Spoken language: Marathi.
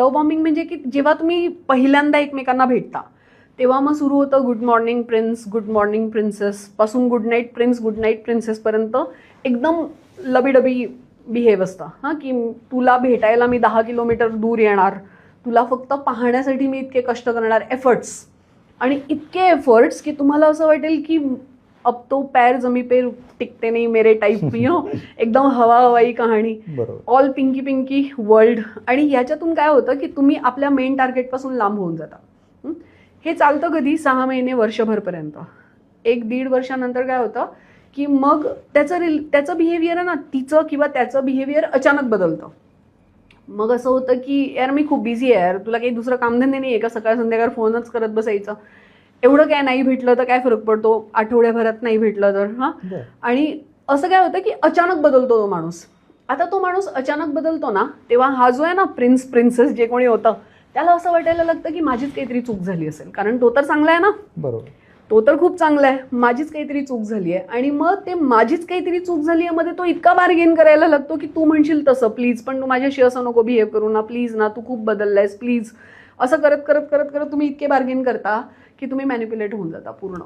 लव्ह बॉम्बिंग म्हणजे की जेव्हा तुम्ही पहिल्यांदा एकमेकांना भेटता तेव्हा मग सुरू होतं good morning prince, good morning princess पासून good night prince, good night प्रिन्सेसपर्यंत एकदम लबीडबी बिहेव असतं. हां, की तुला भेटायला मी 10 किलोमीटर दूर येणार, तुला फक्त पाहण्यासाठी मी इतके कष्ट करणार, एफर्ट्स. आणि इतके एफर्ट्स की तुम्हाला असं वाटेल की अब तो पैर जमी पे टिकते नाही मेरे टाईप, यु नो, एकदम हवा हवाई कहाणी, ऑल पिंकी पिंकी वर्ल्ड. आणि ह्याच्यातून काय होतं की तुम्ही आपल्या मेन टार्गेटपासून लांब होऊन जाता. हे चालतं कधी 6 महिने वर्षभरपर्यंत. 1-1.5 वर्षानंतर काय होतं की मग त्याचं बिहेवियर आहे ना, तिचं किंवा त्याचं बिहेवियर अचानक बदलतं. मग असं होतं की यार मी खूप बिझी आहे यार, तुला काही दुसरं कामधंदे नाही आहे का, सकाळ संध्याकाळ फोनच करत बसायचं, एवढं काय नाही भेटलं तर काय फरक पडतो, आठवड्याभरात नाही भेटलं तर. हां, आणि असं काय होतं की अचानक बदलतो तो माणूस. आता तो माणूस अचानक बदलतो ना, तेव्हा हा जो आहे ना प्रिन्स प्रिन्सेस जे कोणी होतं त्याला असं वाटायला लागतं की माझीच काहीतरी चूक झाली असेल, कारण तो तर चांगला आहे ना, बरोबर, तो तर खूप चांगला आहे, माझीच काहीतरी चूक झाली आहे. आणि मग ते माझीच काहीतरी चूक झाली आहे मध्ये तो इतका बार्गेन करायला लागतो की तू म्हणशील तसं प्लीज, पण तू माझ्याशी असं नको बिहेव करू ना प्लीज ना, तू खूप बदललायस प्लीज. असं करत करत करत करत तुम्ही इतके बार्गेन करता की तुम्ही मॅनिप्युलेट होऊन जाता पूर्ण.